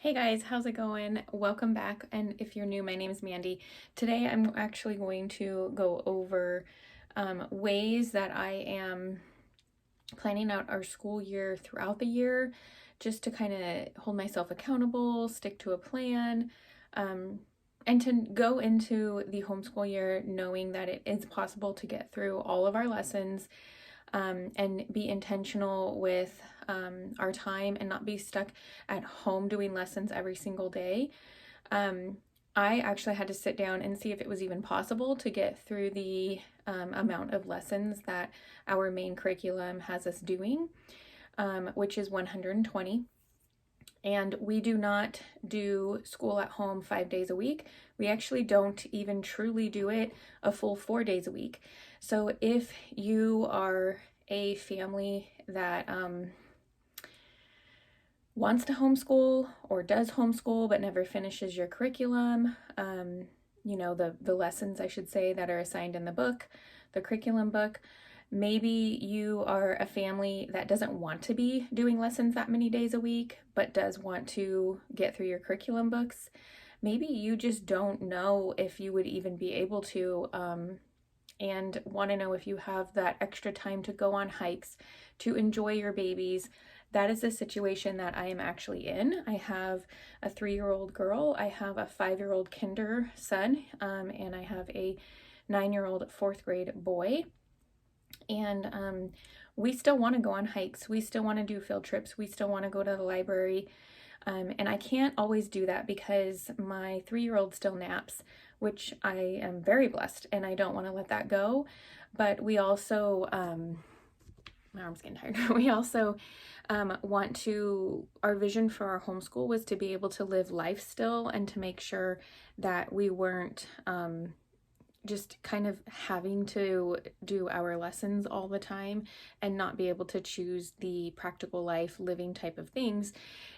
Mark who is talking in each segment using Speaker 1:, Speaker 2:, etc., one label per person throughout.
Speaker 1: Hey guys, how's it going? Welcome back. And if you're new, my name is Mandy. Today I'm actually going to go over ways that I am planning out our school year throughout the year, just to kind of hold myself accountable, stick to a plan, and to go into the homeschool year knowing that it is possible to get through all of our lessons, and be intentional with our time and not be stuck at home doing lessons every single day. I actually had to sit down and see if it was even possible to get through the amount of lessons that our main curriculum has us doing, which is 120. And we do not do school at home 5 days a week. We actually don't even truly do it a full 4 days a week. So if you are a family that wants to homeschool or does homeschool but never finishes your curriculum, the lessons, I should say, that are assigned in the book, the curriculum book, maybe you are a family that doesn't want to be doing lessons that many days a week, but does want to get through your curriculum books. Maybe you just don't know if you would even be able to, and want to know if you have that extra time to go on hikes, to enjoy your babies. That is the situation that I am actually in. I have a 3-year-old girl, I have a 5-year-old kinder son, and I have a 9-year-old 4th grade boy. And we still want to go on hikes. We still want to do field trips. We still want to go to the library. And I can't always do that because my 3-year-old still naps, which I am very blessed, and I don't want to let that go. But we also, my arm's getting tired. We also want to, our vision for our homeschool was to be able to live life still and to make sure that we weren't just kind of having to do our lessons all the time and not be able to choose the practical life living type of things.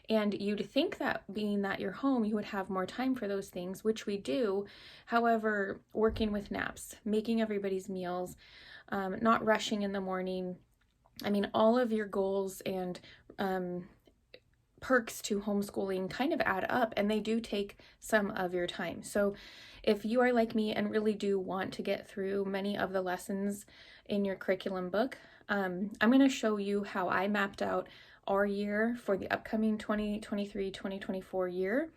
Speaker 1: And you'd think that being that you're home, you would have more time for those things, which we do. However, working with naps, making everybody's meals, not rushing in the morning. I mean, all of your goals and perks to homeschooling kind of add up, and they do take some of your time. So if you are like me and really do want to get through many of the lessons in your curriculum book, I'm going to show you how I mapped out our year for the upcoming 2023-2024 year,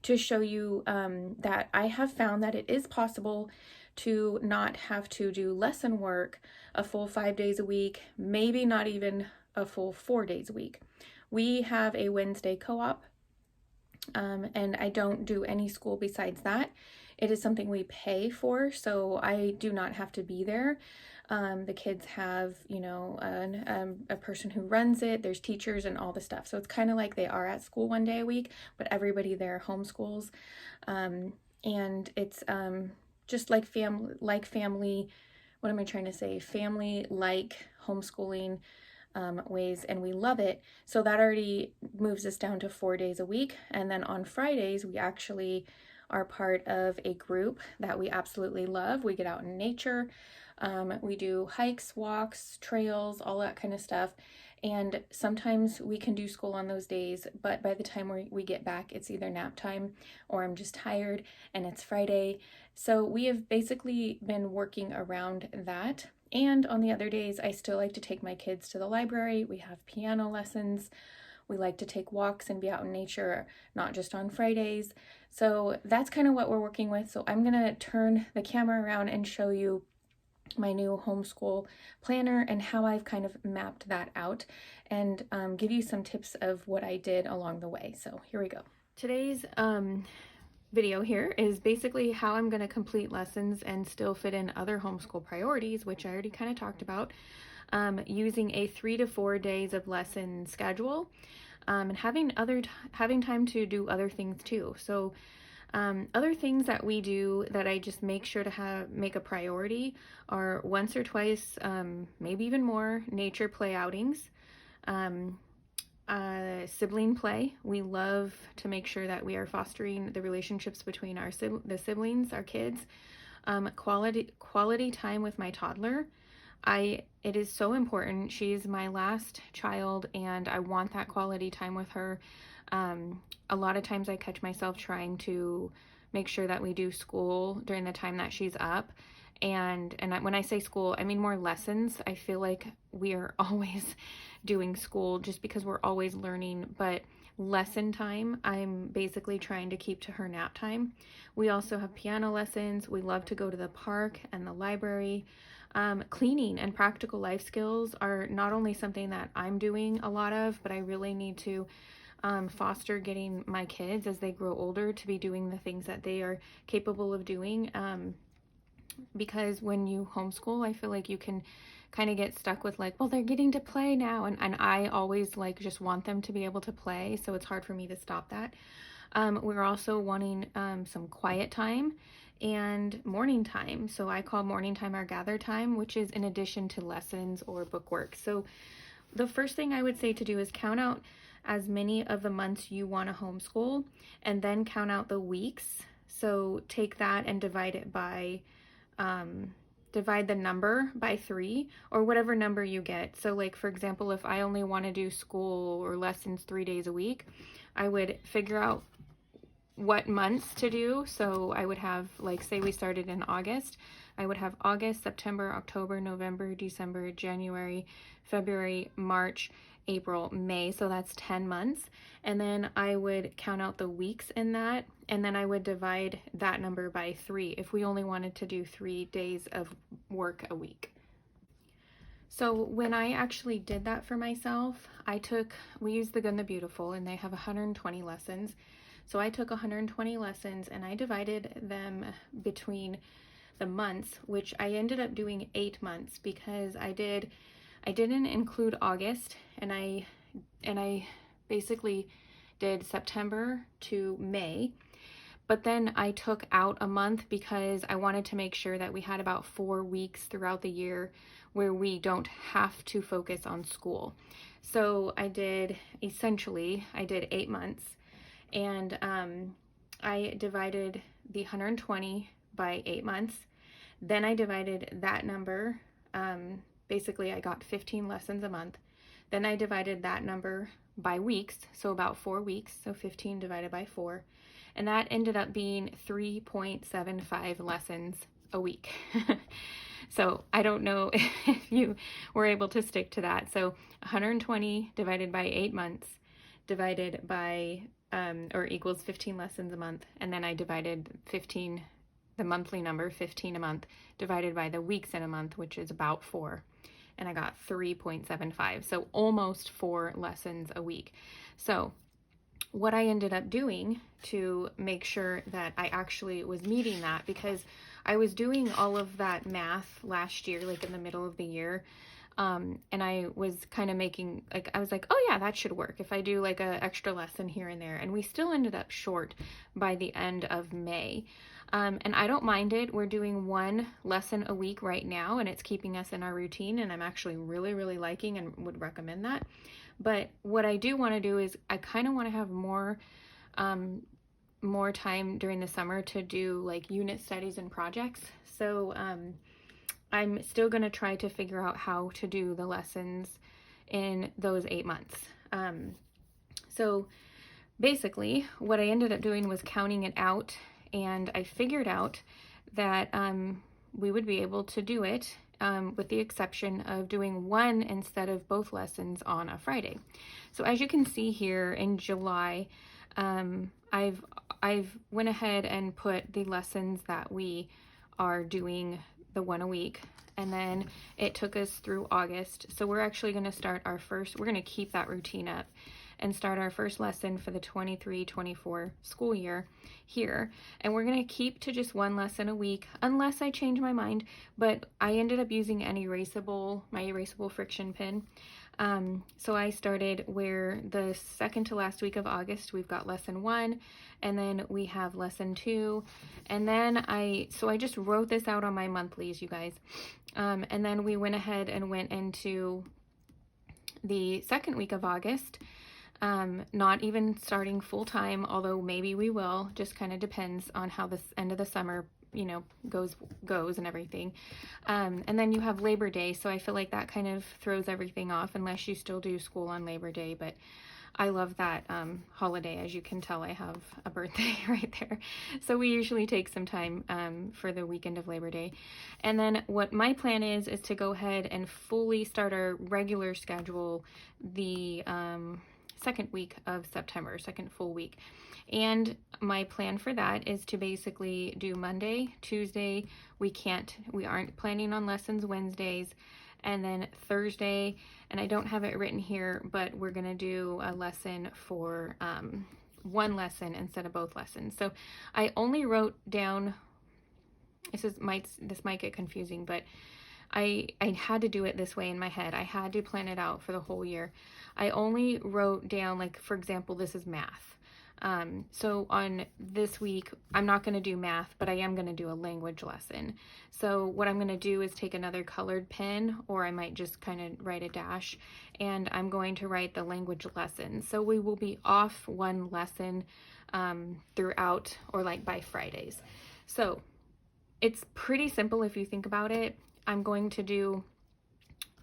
Speaker 1: to show you that I have found that it is possible to not have to do lesson work a full 5 days a week, maybe not even a full 4 days a week. We have a Wednesday co-op, and I don't do any school besides that. It is something we pay for, so I do not have to be there. The kids have, a person who runs it. There's teachers and all the stuff. So it's kind of like they are at school 1 day a week, but everybody there homeschools. And it's just like family, what am I trying to say? Family-like homeschooling ways, and we love it. So that already moves us down to 4 days a week. And then on Fridays, we actually are part of a group that we absolutely love. We get out in nature. We do hikes, walks, trails, all that kind of stuff. And sometimes we can do school on those days, but by the time we get back, it's either nap time or I'm just tired and it's Friday. So we have basically been working around that. And on the other days, I still like to take my kids to the library. We have piano lessons. We like to take walks and be out in nature, not just on Fridays. So that's kind of what we're working with. So I'm going to turn the camera around and show you my new homeschool planner and how I've kind of mapped that out, and give you some tips of what I did along the way. So here we go. Today's video here is basically how I'm going to complete lessons and still fit in other homeschool priorities, which I already kind of talked about, using a 3 to 4 days of lesson schedule, and having time to do other things too. So other things that we do that I just make sure to make a priority are once or twice, maybe even more, nature play outings. Sibling play. We love to make sure that we are fostering the relationships between the siblings, our kids. Quality time with my toddler. it is so important. She's my last child and I want that quality time with her. A lot of times I catch myself trying to make sure that we do school during the time that she's up. When I say school, I mean more lessons. I feel like we are always doing school just because we're always learning, but lesson time, I'm basically trying to keep to her nap time. We also have piano lessons. We love to go to the park and the library. Cleaning and practical life skills are not only something that I'm doing a lot of, but I really need to foster getting my kids as they grow older to be doing the things that they are capable of doing. Because when you homeschool, I feel like you can kind of get stuck with like, well, they're getting to play now. And I always like just want them to be able to play. So it's hard for me to stop that. We're also wanting some quiet time and morning time. So I call morning time our gather time, which is in addition to lessons or book work. So the first thing I would say to do is count out as many of the months you want to homeschool and then count out the weeks. So take that and divide it by divide the number by 3 or whatever number you get. So like, for example, if I only want to do school or lessons 3 days a week, I would figure out what months to do. So I would have, like, say we started in August, I would have August, September, October, November, December, January, February, March, April, May. So that's 10 months. And then I would count out the weeks in that. And then I would divide that number by 3 if we only wanted to do 3 days of work a week. So when I actually did that for myself, we used the Good and the Beautiful, and they have 120 lessons. So I took 120 lessons and I divided them between the months, which I ended up doing 8 months because I didn't include August, and I basically did September to May. But then I took out a month because I wanted to make sure that we had about 4 weeks throughout the year where we don't have to focus on school. So I did 8 months, and I divided the 120 by 8 months. Then I divided that number. Basically, I got 15 lessons a month. Then I divided that number by weeks, so about 4 weeks, so 15 divided by 4. And that ended up being 3.75 lessons a week. So I don't know if you were able to stick to that. So 120 divided by 8 months divided by, or equals 15 lessons a month. And then I divided 15, the monthly number, 15 a month, divided by the weeks in a month, which is about 4. And I got 3.75, so almost 4 lessons a week. So what I ended up doing to make sure that I actually was meeting that, because I was doing all of that math last year, like in the middle of the year, and I was kind of making, like, I was like, oh yeah, that should work if I do like a extra lesson here and there. And we still ended up short by the end of May. And I don't mind it. We're doing 1 lesson a week right now, and it's keeping us in our routine, and I'm actually really, really liking and would recommend that. But what I do want to do is I kind of want to have more time during the summer to do like unit studies and projects. So I'm still going to try to figure out how to do the lessons in those 8 months. So basically what I ended up doing was counting it out, and I figured out that we would be able to do it with the exception of doing 1 instead of both lessons on a Friday. So as you can see here in July, I've went ahead and put the lessons that we are doing, the 1 a week, and then it took us through August. So we're actually going to start we're going to keep that routine up and start our first lesson for the 23-24 school year here. And we're going to keep to just 1 lesson a week unless I change my mind, but I ended up using my erasable friction pen. So I started where the second to last week of August, we've got lesson 1, and then we have lesson 2. And then I just wrote this out on my monthlies, you guys. And then we went ahead and went into the second week of August. Not even starting full time, although maybe we will, just kind of depends on how this end of the summer you know, goes and everything. And then you have Labor Day, so I feel like that kind of throws everything off unless you still do school on Labor Day. But I love that holiday. As you can tell, I have a birthday right there. So we usually take some time for the weekend of Labor Day. And then what my plan is to go ahead and fully start our regular schedule the second week of September, second full week. And my plan for that is to basically do Monday, Tuesday. We aren't planning on lessons Wednesdays. And then Thursday, and I don't have it written here, but we're going to do a lesson for one lesson instead of both lessons. So I only wrote down, this might get confusing, but I had to do it this way in my head. I had to plan it out for the whole year. I only wrote down, like, for example, this is math. So on this week, I'm not going to do math, but I am going to do a language lesson. So what I'm going to do is take another colored pen, or I might just kind of write a dash, and I'm going to write the language lesson. So we will be off one lesson throughout, or like by Fridays. So it's pretty simple if you think about it. I'm going to do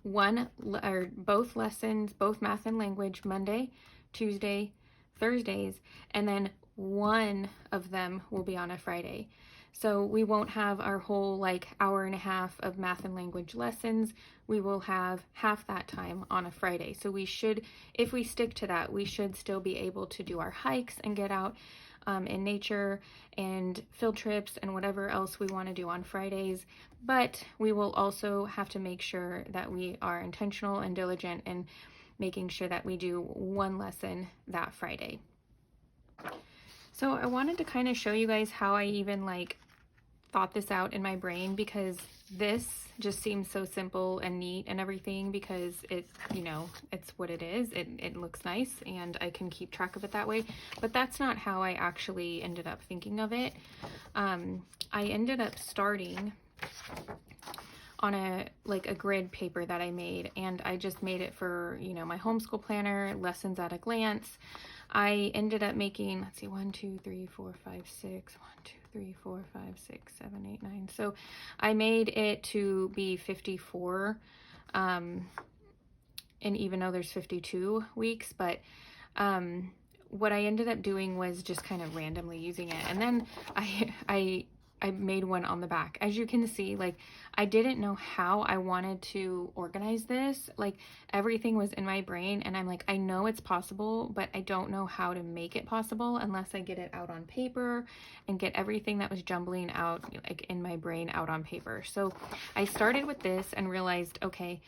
Speaker 1: both lessons, both math and language, Monday, Tuesday, Thursdays, and then one of them will be on a Friday. So we won't have our whole like hour and a half of math and language lessons. We will have half that time on a Friday. So we should, if we stick to that, we should still be able to do our hikes and get out in nature and field trips and whatever else we want to do on Fridays. But we will also have to make sure that we are intentional and diligent in making sure that we do one lesson that Friday. So I wanted to kind of show you guys how I even like thought this out in my brain, because this just seems so simple and neat and everything, because it, you know, it's what it is. It looks nice and I can keep track of it that way. But that's not how I actually ended up thinking of it. I ended up starting on a grid paper that I made, and I just made it for, you know, my homeschool planner, lessons at a glance. I ended up making, let's see, 1, 2, 3, 4, 5, 6, 1, 2, 3, 4, 5, 6, 7, 8, 9. So I made it to be 54, and even though there's 52 weeks, but what I ended up doing was just kind of randomly using it. And then I made one on the back. As you can see, like, I didn't know how I wanted to organize this. Like, everything was in my brain, and I'm like, I know it's possible, but I don't know how to make it possible unless I get it out on paper and get everything that was jumbling out, like, in my brain out on paper. So I started with this and realized, okay,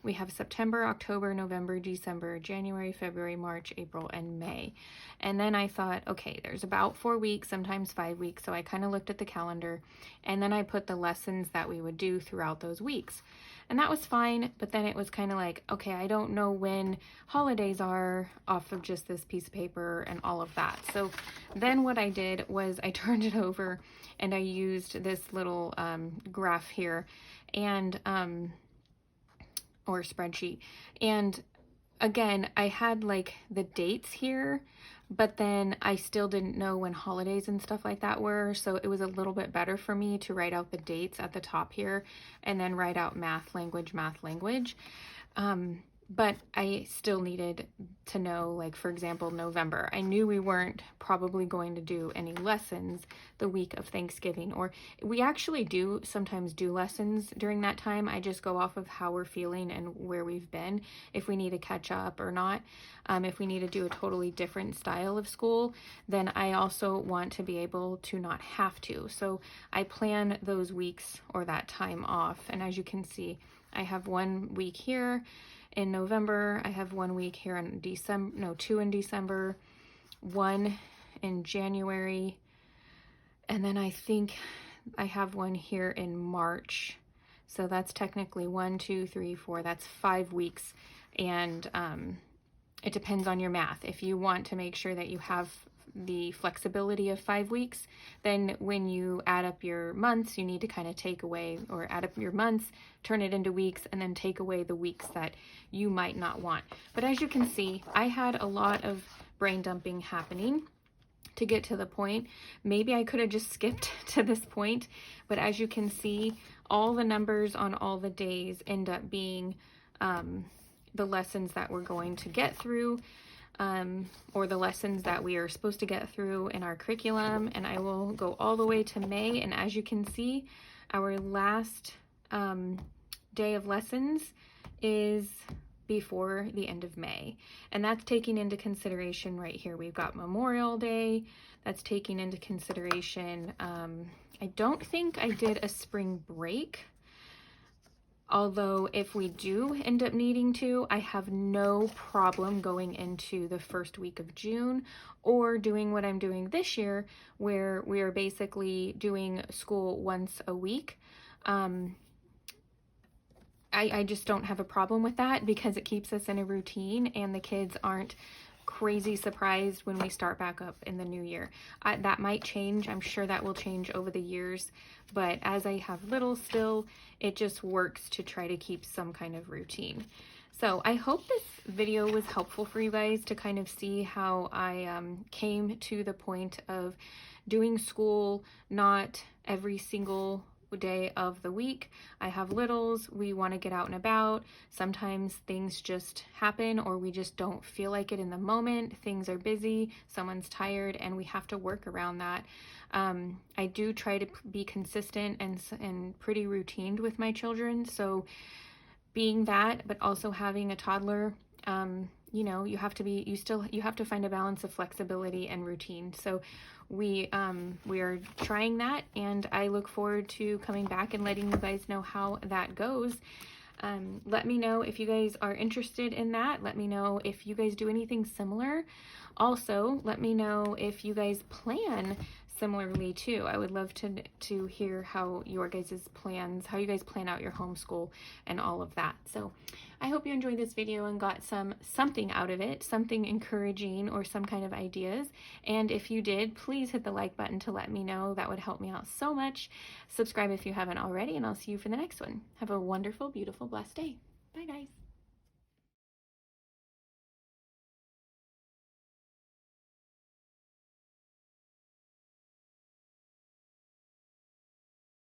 Speaker 1: we have September, October, November, December, January, February, March, April, and May. And then I thought, okay, there's about 4 weeks, sometimes 5 weeks. So I kind of looked at the calendar, and then I put the lessons that we would do throughout those weeks. And that was fine, but then it was kind of like, okay, I don't know when holidays are off of just this piece of paper and all of that. So then what I did was I turned it over and I used this little graph here, and or spreadsheet. And again, I had like the dates here, but then I still didn't know when holidays and stuff like that were. So it was a little bit better for me to write out the dates at the top here and then write out math, language. But I still needed to know, like, for example, November. I knew we weren't probably going to do any lessons the week of Thanksgiving, or we actually do sometimes do lessons during that time. I just go off of how we're feeling and where we've been, if we need to catch up or not. If we need to do a totally different style of school, then I also want to be able to not have to. So I plan those weeks or that time off. And as you can see, I have 1 week here in November, I have 1 week here in December, no, 2 in December, 1 in January, and then I think I have 1 here in March. So that's technically 1, 2, 3, 4, that's 5 weeks. And it depends on your math. If you want to make sure that you have the flexibility of 5 weeks, then when you add up your months, you need to kind of take away, or add up your months, turn it into weeks, and then take away the weeks that you might not want. But as you can see, I had a lot of brain dumping happening, to get to the point. Maybe I could have just skipped to this point, but as you can see, all the numbers on all the days end up being the lessons that we're going to get through, or the lessons that we are supposed to get through in our curriculum. And I will go all the way to May, and as you can see, our last day of lessons is before the end of May. And that's taking into consideration right here, we've got Memorial Day. That's taking into consideration, I don't think I did a spring break. Although if we do end up needing to, I have no problem going into the first week of June, or doing what I'm doing this year, where we are basically doing school once a week. I just don't have a problem with that, because it keeps us in a routine and the kids aren't crazy surprised when we start back up in the new year. That might change. I'm sure that will change over the years, but as I have little still, it just works to try to keep some kind of routine. So I hope this video was helpful for you guys to kind of see how I came to the point of doing school not every single day of the week. I have littles, we want to get out and about. Sometimes things just happen, or we just don't feel like it in the moment. Things are busy, someone's tired, and we have to work around that. I do try to be consistent and pretty routined with my children. So being that, but also having a toddler, you know, you have to find a balance of flexibility and routine. So we are trying that, and I look forward to coming back and letting you guys know how that goes. Let me know if you guys are interested in that. Let me know if you guys do anything similar. Also, let me know if you guys plan similarly too. I would love to hear how your guys' plans, how you guys plan out your homeschool and all of that. So I hope you enjoyed this video and got something out of it, something encouraging or some kind of ideas. And if you did, please hit the like button to let me know. That would help me out so much. Subscribe if you haven't already, and I'll see you for the next one. Have a wonderful, beautiful, blessed day. Bye, guys.